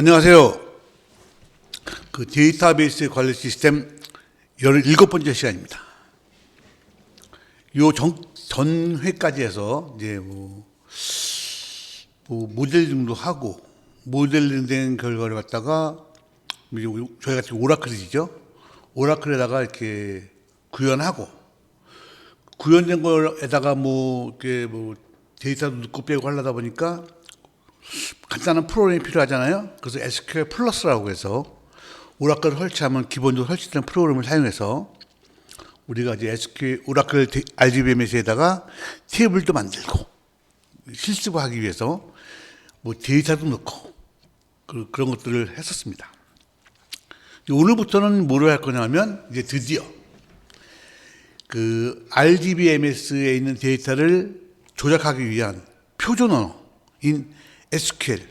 안녕하세요. 그 데이터베이스 관리 시스템 17번째 시간입니다. 요 전회까지 해서 이제 모델링도 하고 모델링 된 결과를 갖다가 저희 같은 오라클이죠. 오라클에다가 이렇게 구현하고 구현된 거에다가 이렇게 데이터도 넣고 빼고 하려다 보니까 간단한 프로그램이 필요하잖아요. 그래서 SQL 플러스라고 해서 오라클을 설치하면 기본적으로 설치된 프로그램을 사용해서 우리가 이제 오라클 RDBMS에다가 테이블도 만들고 실습하기 위해서 데이터도 넣고 그런 것들을 했었습니다. 오늘부터는 뭐를 할 거냐면 이제 드디어 그 RDBMS에 있는 데이터를 조작하기 위한 표준 언어인 SQL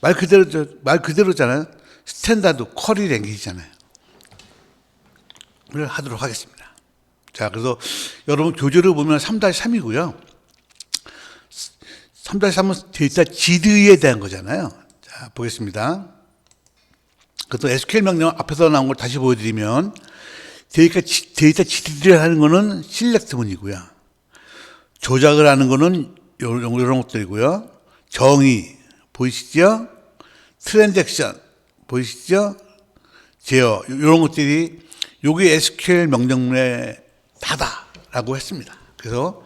말 그대로잖아요. 스탠다드 쿼리 랭귀지잖아요. 를 하도록 하겠습니다. 자, 그래서 여러분 교재를 보면 3-3이고요. 3-3은 데이터 GD에 대한 거잖아요. 자, 보겠습니다. 그래서 SQL 명령 앞에서 나온 걸 다시 보여드리면 데이터 GD를 하는 거는 실렉트문이고요. 조작을 하는 거는 이런 것들이고요. 정의 보이시죠? 트랜잭션 보이시죠? 제어 이런 것들이 요게 SQL 명령문에 다다라고 했습니다. 그래서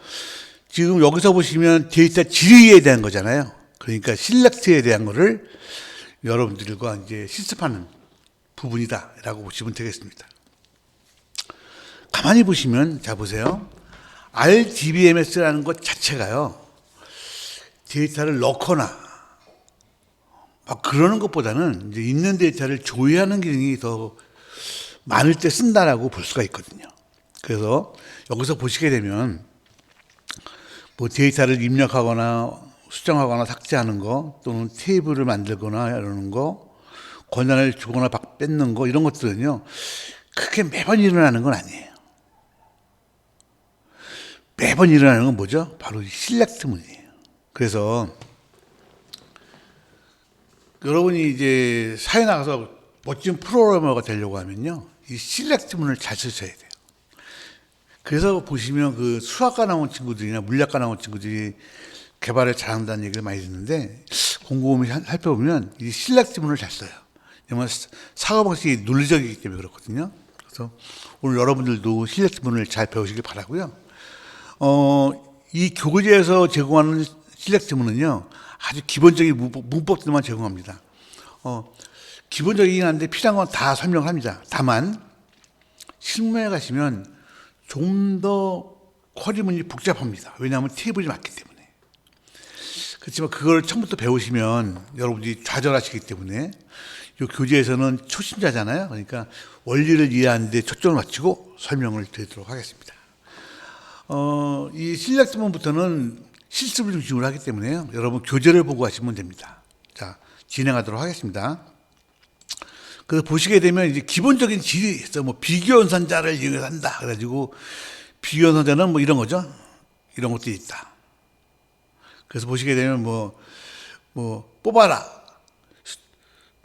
지금 여기서 보시면 데이터 질의에 대한 거잖아요. 그러니까 실렉트에 대한 거를 여러분들과 이제 실습하는 부분이다라고 보시면 되겠습니다. 가만히 보시면 자 보세요. RDBMS라는 것 자체가요. 데이터를 넣거나 그러는 것보다는 이제 있는 데이터를 조회하는 기능이 더 많을 때 쓴다라고 볼 수가 있거든요. 그래서 여기서 보시게 되면 데이터를 입력하거나 수정하거나 삭제하는 거 또는 테이블을 만들거나 이러는 거 권한을 주거나 뺏는 거 이런 것들은요. 크게 매번 일어나는 건 아니에요. 매번 일어나는 건 뭐죠? 바로 실렉트문이에요. 그래서 여러분이 이제 사회 나가서 멋진 프로그래머가 되려고 하면요, 이 실렉트문을 잘 쓰셔야 돼요. 그래서 보시면 그 수학과 나온 친구들이나 물리학과 나온 친구들이 개발을 잘한다는 얘기를 많이 듣는데 곰곰이 살펴보면 이 실렉트문을 잘 써요. 왜냐면 사고방식이 논리적이기 때문에 그렇거든요. 그래서 오늘 여러분들도 실렉트문을 잘 배우시길 바라고요. 이 교재에서 제공하는 실렉트문은요, 아주 기본적인 문법들만 제공합니다. 기본적이긴 한데 필요한 건 다 설명을 합니다. 다만 실무에 가시면 좀 더 쿼리문이 복잡합니다. 왜냐하면 테이블이 많기 때문에. 그렇지만 그걸 처음부터 배우시면 여러분들이 좌절하시기 때문에 이 교재에서는 초심자잖아요. 그러니까 원리를 이해하는 데 초점을 맞추고 설명을 드리도록 하겠습니다. 이 실렉트문부터는 실습을 중심으로 하기 때문에요. 여러분 교재를 보고 하시면 됩니다. 자, 진행하도록 하겠습니다. 그래서 보시게 되면 이제 기본적인 질이 있어. 비교연산자를 이용해서 한다. 그래가지고 비교연산자는 이런 거죠. 이런 것들이 있다. 그래서 보시게 되면 뽑아라.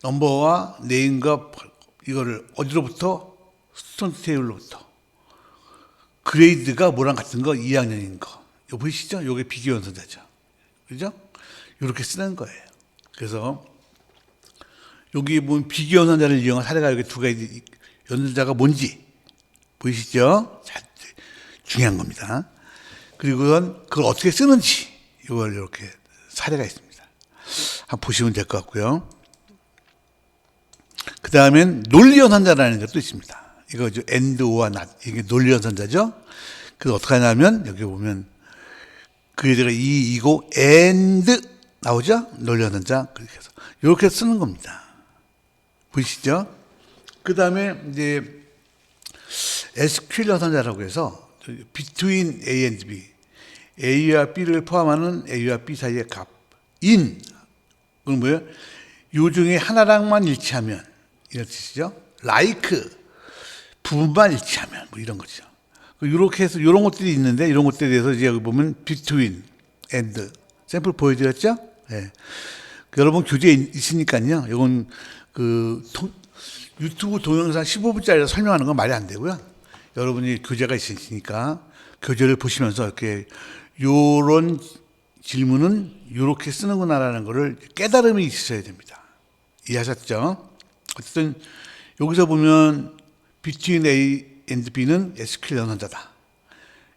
넘버와 네임과 이거를 어디로부터? 스튜던트 테이블로부터. 그레이드가 뭐랑 같은 거 2학년인 거. 이거 보이시죠? 이게 비교연산자죠. 그죠? 이렇게 쓰는 거예요. 그래서 여기 보면 비교연산자를 이용한 사례가 여기 두 가지 연산자가 뭔지 보이시죠? 자, 중요한 겁니다. 그리고 그걸 어떻게 쓰는지 이걸 이렇게 사례가 있습니다. 한번 보시면 될 것 같고요. 그 다음엔 논리연산자라는 것도 있습니다. 이거 and, or와 not 이게 논리연산자죠. 그래서 어떻게 하냐면 여기 보면 그게가 이고 and 나오죠? 논리연산자 그렇게 해서 이렇게 쓰는 겁니다. 보이시죠? 그 다음에 이제 SQL 연산자라고 해서 between A and B, A와 B를 포함하는 A와 B 사이의 값, in 그건 뭐예요? 요 중에 하나랑만 일치하면 이런 뜻이죠. like 부분만 일치하면 이런 거죠. 이렇게 해서 이런 것들이 있는데 이런 것들에 대해서 이제 여기 보면 between and 샘플 보여드렸죠? 네. 여러분 교재에 있으니까요. 이건 유튜브 동영상 15분짜리 설명하는 건 말이 안 되고요. 여러분이 교재가 있으니까 교재를 보시면서 이렇게 요런 질문은 이렇게 쓰는구나라는 거를 깨달음이 있으셔야 됩니다. 이해하셨죠? 어쨌든 여기서 보면 between A and B는 SQL 연산자다.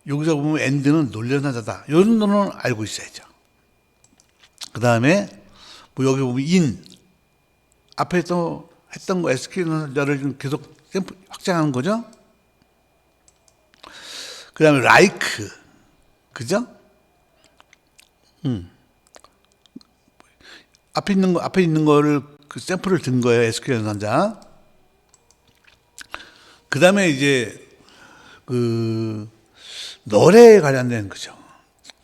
여기서 보면 and는 논리연산자다. 이런 거는 알고 있어야죠. 그 다음에 뭐 여기 보면 in 앞에 또 했던 거 SQL 연산자를 좀 계속 확장하는 거죠. 그 다음에 like 그죠? 앞에 있는 거를 그 샘플을 든 거예요. SQL 연산자. 그 다음에 이제 널에 관련된 거죠.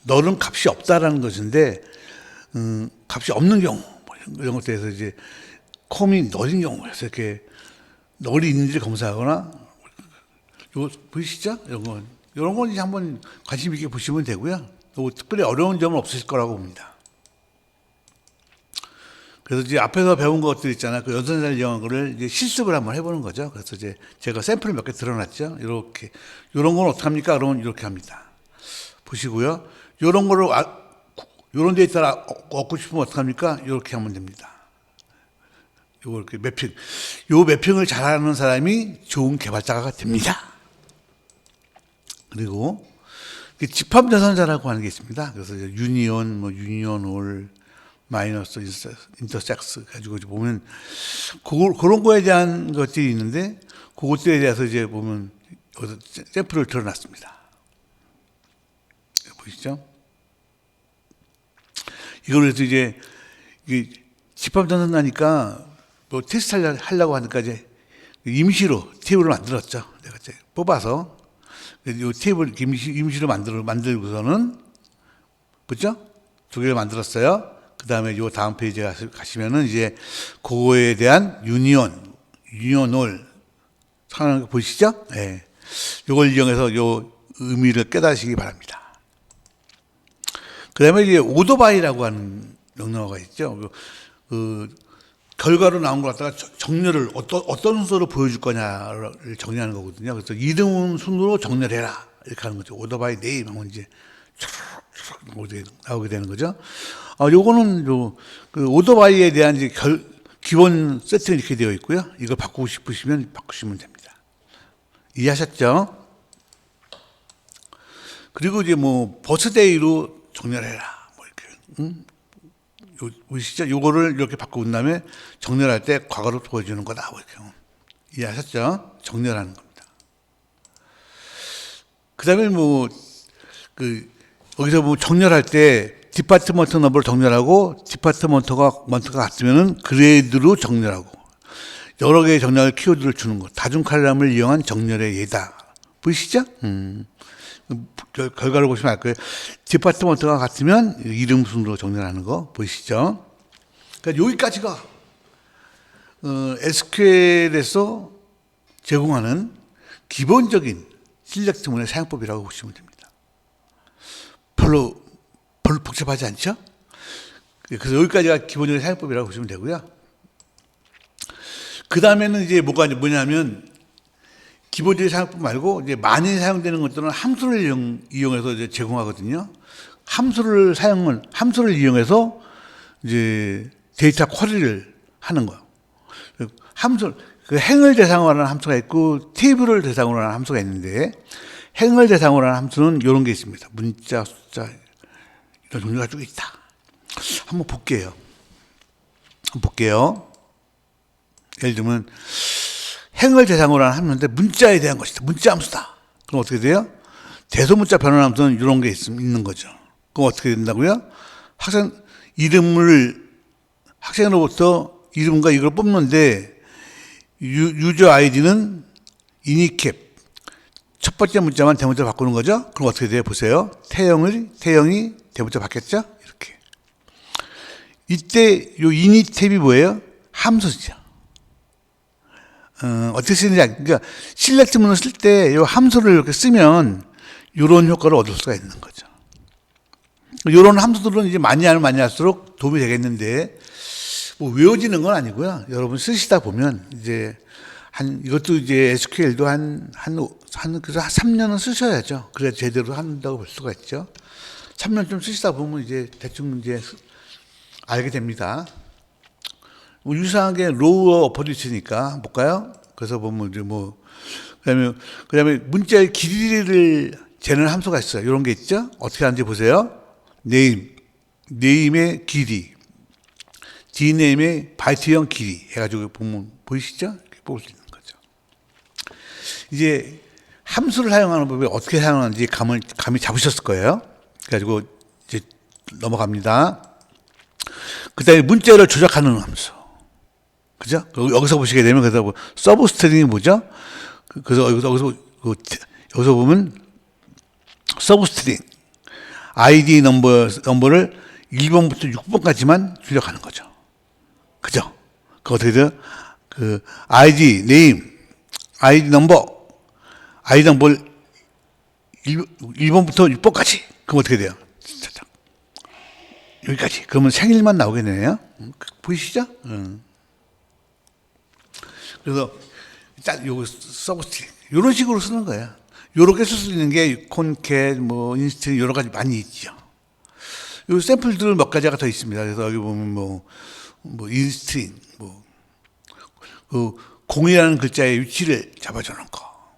널은 값이 없다라는 것인데, 값이 없는 경우, 뭐 이런 것에 대해서 이제 컴이 널인 경우에서 이렇게 널이 있는지 검사하거나, 이거 보이시죠? 이런 건 이제 한번 관심 있게 보시면 되고요. 또 특별히 어려운 점은 없으실 거라고 봅니다. 그래서 이제 앞에서 배운 것들 있잖아요. 그 연산자를 이용한 거를 이제 실습을 한번 해보는 거죠. 그래서 이제 제가 샘플을 몇 개 드러났죠. 이렇게. 이런 건 어떻게 합니까? 그러면 이렇게 합니다. 보시고요. 이런 거를, 이런 데이터를 얻고 싶으면 어떻게 합니까? 이렇게 하면 됩니다. 요거 이렇게 매핑. 요 매핑을 잘하는 사람이 좋은 개발자가 됩니다. 그리고 집합 연산자라고 하는 게 있습니다. 그래서 유니온, 유니온 올, 마이너스 인터섹스 가지고 보면 그런 거에 대한 것들이 있는데 그것들에 대해서 이제 보면 샘플을 드러났습니다. 보이시죠? 이걸 해서 이제 집합 전산하니까 뭐 테스트 하려고 하니까 이제 임시로 테이블을 만들었죠. 내가 이제 뽑아서 이 테이블 임시로 만들고서는 그죠? 두 개를 만들었어요. 그 다음에 요 다음 페이지에 가시면은 이제 그거에 대한 유니온을 하는 거 보이시죠? 예. 네. 요걸 이용해서 요 의미를 깨달으시기 바랍니다. 그 다음에 이제 오더바이라고 하는 명령어가 있죠. 결과로 나온 걸 갖다가 정렬을 어떤 순서로 보여줄 거냐를 정리하는 거거든요. 그래서 이름 순으로 정렬해라. 이렇게 하는 거죠. 오더바이 네임 하면 이제 나오게 되는 거죠. 요거는 그 오더바이에 대한 이제 기본 세팅이 이렇게 되어 있고요. 이걸 바꾸고 싶으시면 바꾸시면 됩니다. 이해하셨죠? 그리고 이제 뭐 버스데이로 정렬해라. 뭐 이렇게. 보시죠? 요거를 이렇게 바꾸고 다음에 정렬할 때 과거로 보여주는 거다. 뭐 이렇게. 이해하셨죠? 정렬하는 겁니다. 그 다음에 여기서 뭐 정렬할 때 디파트먼트 넘버를 정렬하고 디파트먼트가 같으면은 그레이드로 정렬하고 여러 개의 정렬 키워드를 주는 것. 다중 칼럼을 이용한 정렬의 예다. 보이시죠? 결과를 보시면 알 거예요. 디파트먼트가 같으면 이름 순으로 정렬하는 거 보이시죠? 그러니까 여기까지가 SQL에서 제공하는 기본적인 실렉트문의 사용법이라고 보시면 됩니다. 별로 복잡하지 않죠? 그래서 여기까지가 기본적인 사용법이라고 보시면 되고요. 그 다음에는 이제 뭐냐면 기본적인 사용법 말고 이제 많이 사용되는 것들은 함수를 이용해서 이제 제공하거든요. 함수를 이용해서 이제 데이터 쿼리를 하는 거예요. 그 행을 대상으로 하는 함수가 있고 테이블을 대상으로 하는 함수가 있는데 행을 대상으로 하는 함수는 이런 게 있습니다. 문자, 숫자 이런 종류가 쭉 있다. 한번 볼게요. 예를 들면 행을 대상으로 하는 함수인데 문자에 대한 것이다. 문자 함수다. 그럼 어떻게 돼요? 대소문자 변환 함수는 이런 게 있는 거죠. 그럼 어떻게 된다고요? 학생으로부터 이름과 이걸 뽑는데 유저 아이디는 이니캡 첫 번째 문자만 대문자로 바꾸는 거죠. 그럼 어떻게 돼요? 보세요. 태영이 대문자 바뀌었죠? 이렇게. 이때 요 이니 탭이 뭐예요? 함수죠. 어떻게 쓰는지, 그러니까 실렉트문을 쓸 때 요 함수를 이렇게 쓰면 이런 효과를 얻을 수가 있는 거죠. 이런 함수들은 이제 많이 하면 많이 할수록 도움이 되겠는데 뭐 외워지는 건 아니고요. 여러분 쓰시다 보면 이제 이것도 이제 SQL도 그래서 한 3년은 쓰셔야죠. 그래야 제대로 한다고 볼 수가 있죠. 3년 좀 쓰시다 보면 이제 대충 이제 알게 됩니다. 뭐 유사하게 로우 어퍼리츠니까 볼까요? 그래서 보면 이제 그다음에 문자의 길이를 재는 함수가 있어요. 이런 게 있죠. 어떻게 하는지 보세요. 네임의 길이, dname의 바이트형 길이 해가지고 보면 보이시죠? 이렇게 뽑을 수 있는 거죠. 이제 함수를 사용하는 법이 어떻게 사용하는지 감이 잡으셨을 거예요. 그래가지고 이제 넘어갑니다. 그다음에 문자를 조작하는 함수. 그죠? 여기서 보시게 되면, 그래서 뭐, 서브 스트링이 뭐죠? 그래서 여기서 보면, 서브 스트링. ID 넘버를 1번부터 6번까지만 출력하는 거죠. 그죠? 그 어떻게 돼요? ID, name, ID 넘버를 1번부터 6번까지. 그럼 어떻게 돼요? 여기까지. 그러면 생일만 나오게 되네요. 보이시죠? 그래서 딱 요거 서브스트링 이런 식으로 쓰는 거예요. 요렇게 쓸 수 있는 게 콘캣, 뭐 인스트 여러 가지 많이 있죠. 요 샘플들 몇 가지가 더 있습니다. 그래서 여기 보면 인스트링, 그 공이라는 글자의 위치를 잡아주는 거.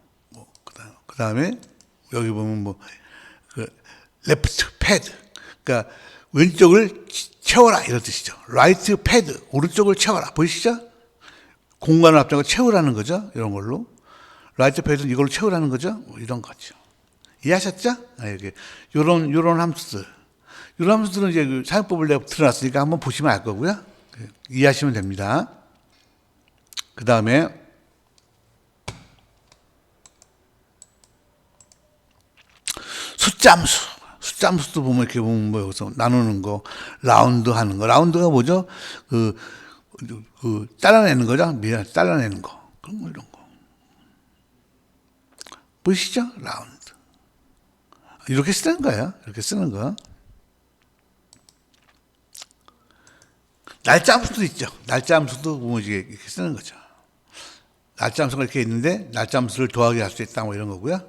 그 다음에 여기 보면 레프트 패드, 그러니까 왼쪽을 채워라 이런 뜻이죠. 라이트 패드, 오른쪽을 채워라. 보이시죠? 공간을 앞장을 채우라는 거죠. 이런 걸로. 라이트 패드는 이걸로 채우라는 거죠. 이런 거죠. 이해하셨죠? 이렇게. 요런 함수들. 이런 함수들은 이제 그 사용법을 내가 틀어놨으니까 한번 보시면 알 거고요. 이해하시면 됩니다. 그 다음에 숫자 함수. 숫자 함수도 보면 이렇게 보면 여기서 나누는 거, 라운드 하는 거. 라운드가 뭐죠? 잘라내는 거죠? 잘라내는 거. 그런 거, 이런 거. 보이시죠? 라운드. 이렇게 쓰는 거예요. 이렇게 쓰는 거. 날짜 함수도 있죠. 날짜 함수도 보면 이렇게 쓰는 거죠. 날짜 함수가 이렇게 있는데, 날짜 함수를 더하기 할 수 있다, 뭐 이런 거고요.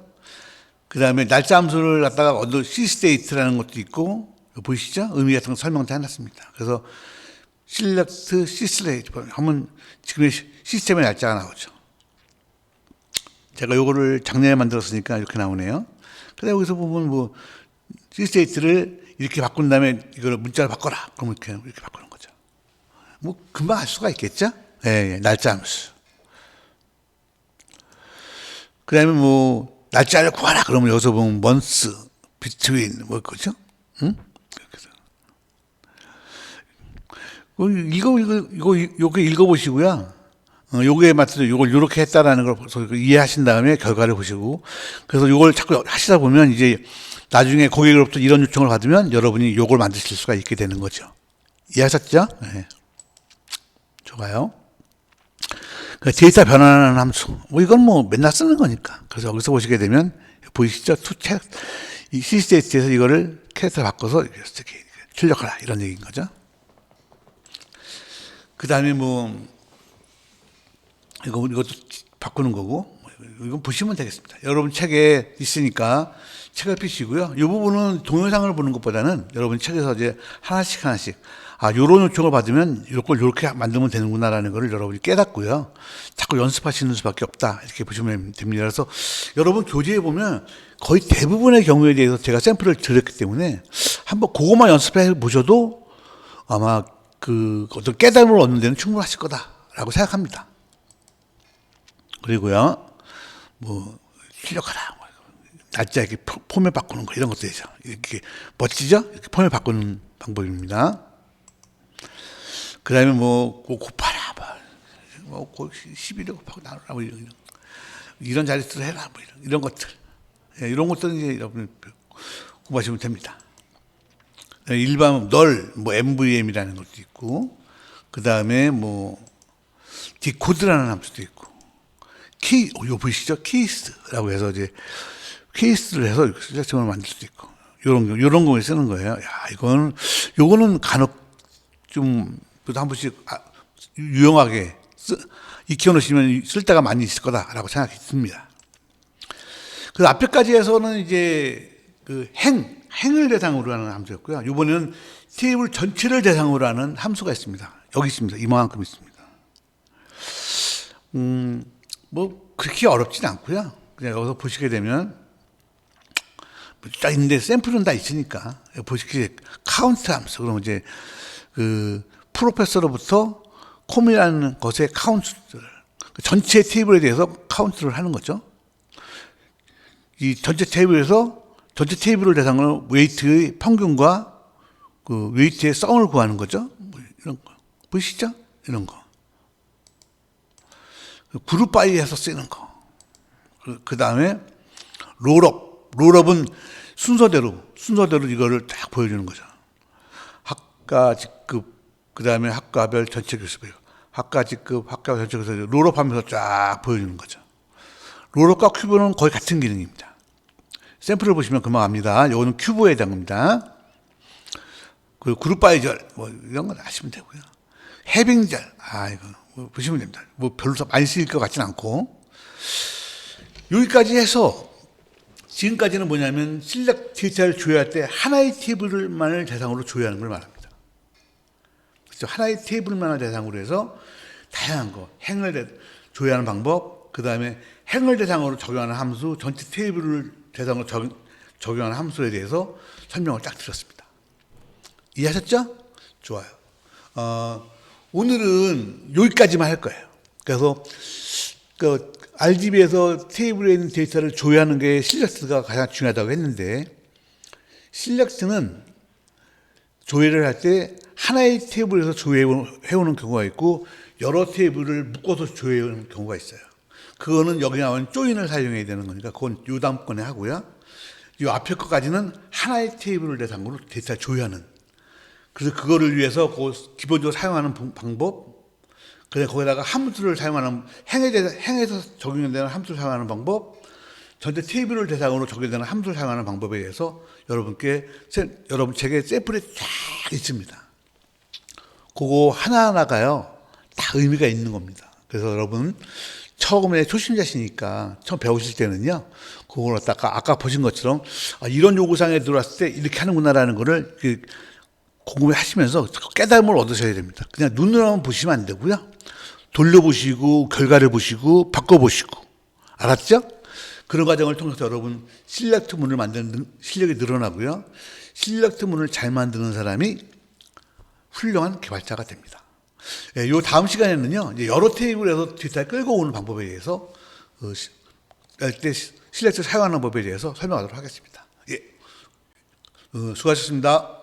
그 다음에 날짜 함수를 갖다가 cstate라는 것도 있고, 보이시죠? 의미 같은 거 설명도 해놨습니다. 그래서 select cslate 하면 지금의 시스템의 날짜가 나오죠. 제가 요거를 작년에 만들었으니까 이렇게 나오네요. 근데 여기서 보면 cstate를 이렇게 바꾼 다음에 이걸 문자를 바꿔라. 그럼 이렇게 바꾸는 거죠. 금방 알 수가 있겠죠? 예, 날짜 함수. 그 다음에 날짜를 구하라. 그러면 여기서 보면 months, between, 그죠? 응? 이거 읽어보시고요. 요거에 맞춰서 요걸 요렇게 했다라는 걸 이해하신 다음에 결과를 보시고, 그래서 요걸 자꾸 하시다 보면 이제 나중에 고객으로부터 이런 요청을 받으면 여러분이 요걸 만드실 수가 있게 되는 거죠. 이해하셨죠? 네. 좋아요. 데이터 변환하는 함수. 이건 맨날 쓰는 거니까. 그래서 여기서 보시게 되면 보이시죠? 이 cstate에서 이거를 캐릭터 바꿔서 이렇게 출력하라. 이런 얘기인 거죠. 그 다음에 이것도 바꾸는 거고, 이건 보시면 되겠습니다. 여러분 책에 있으니까 책을 펴시고요. 이 부분은 동영상을 보는 것보다는 여러분 책에서 이제 하나씩, 요런 요청을 받으면 이걸 요렇게 만들면 되는구나라는 거를 여러분이 깨닫고요. 자꾸 연습하시는 수밖에 없다. 이렇게 보시면 됩니다. 그래서 여러분 교재에 보면 거의 대부분의 경우에 대해서 제가 샘플을 드렸기 때문에 한번 그것만 연습해 보셔도 아마 어떤 깨달음을 얻는 데는 충분하실 거다라고 생각합니다. 그리고요, 출력하라. 날짜 이렇게 포맷 바꾸는 거, 이런 것도 되죠. 이렇게 멋지죠? 이렇게 포맷 바꾸는 방법입니다. 그 다음에 곱하라. 11을 곱하고 나누라. 이런 자릿수를 해라. 이런 것들. 이런 것들은 이제 여러분 공부하시면 됩니다. 일반 MVM이라는 것도 있고, 그 다음에 디코드라는 함수도 있고, 이거 보이시죠? 케이스라고 해서 이제 케이스를 해서 시스템을 만들 수도 있고, 요런 거에 쓰는 거예요. 요거는 간혹 좀 그래도 한 번씩 유용하게 익혀놓으시면 쓸 때가 많이 있을 거다라고 생각이 듭니다. 그 앞에까지 해서는 이제 그 행을 대상으로 하는 함수였고요. 이번에는 테이블 전체를 대상으로 하는 함수가 있습니다. 여기 있습니다. 이만큼 있습니다. 뭐 그렇게 어렵진 않고요. 그냥 여기서 보시게 되면 딱 있는데 샘플은 다 있으니까 보시기에 카운트 함수 그러면 이제 그 프로페서로부터 콤이라는 것의 카운트를 전체 테이블에 대해서 카운트를 하는 거죠. 이 전체 테이블을 대상으로 웨이트의 평균과 그 웨이트의 썸을 구하는 거죠. 뭐 이런 거 보시죠? 이런 거 그룹 바이에서 쓰는 거. 그 다음에 롤업은 순서대로 이거를 딱 보여주는 거죠. 학과 직급, 그 다음에 학과별 전체 교수별, 학과 직급, 학과별 전체 교수별 롤업하면서 쫙 보여주는 거죠. 롤업과 큐브는 거의 같은 기능입니다. 샘플을 보시면 금방 압니다. 이거는 큐브에 해당 겁니다. 그리고 그룹 바이절 뭐 이런 건 아시면 되고요. 해빙절 이거 뭐 보시면 됩니다. 뭐 별로 많이 쓰일 것 같지는 않고 여기까지 해서 지금까지는 뭐냐면 실력 데이터를 조회할 때 하나의 테이블만을 대상으로 조회하는 걸 말합니다. 그래서 하나의 테이블만을 대상으로 해서 다양한 거 행을 조회하는 방법, 그 다음에 행을 대상으로 적용하는 함수, 전체 테이블을 대상으로 적용하는 함수에 대해서 설명을 딱 드렸습니다. 이해하셨죠? 좋아요. 오늘은 여기까지만 할 거예요. 그래서 그 RGB에서 테이블에 있는 데이터를 조회하는 게 실렉트가 가장 중요하다고 했는데 실렉트는 조회를 할 때 하나의 테이블에서 조회해오는 경우가 있고 여러 테이블을 묶어서 조회해오는 경우가 있어요. 그거는 여기 나오는 조인을 사용해야 되는 거니까 그건 요 다음 건에 하고요. 이 앞에 것까지는 하나의 테이블을 대상으로 데이터를 조회하는 그래서 그거를 위해서 기본적으로 사용하는 방법 그래서 거기다가 함수를 사용하는 행에서 적용되는 함수를 사용하는 방법, 전체 테이블을 대상으로 적용되는 함수를 사용하는 방법에 대해서 여러분 책에 샘플이 쫙 있습니다. 그거 하나하나가요 다 의미가 있는 겁니다. 그래서 여러분 처음에 초심자시니까 처음 배우실 때는요 그걸 갖다가 아까 보신 것처럼 이런 요구사항에 들어왔을 때 이렇게 하는구나라는 거를 궁금해하시면서 깨달음을 얻으셔야 됩니다. 그냥 눈으로만 보시면 안 되고요. 돌려보시고 결과를 보시고 바꿔보시고 알았죠? 그런 과정을 통해서 여러분 실렉트문을 만드는 실력이 늘어나고요. 실렉트문을 잘 만드는 사람이 훌륭한 개발자가 됩니다. 요 다음 시간에는요. 이제 여러 테이블에서 데이터를 끌고 오는 방법에 대해서 실렉트 사용하는 법에 대해서 설명하도록 하겠습니다. 수고하셨습니다.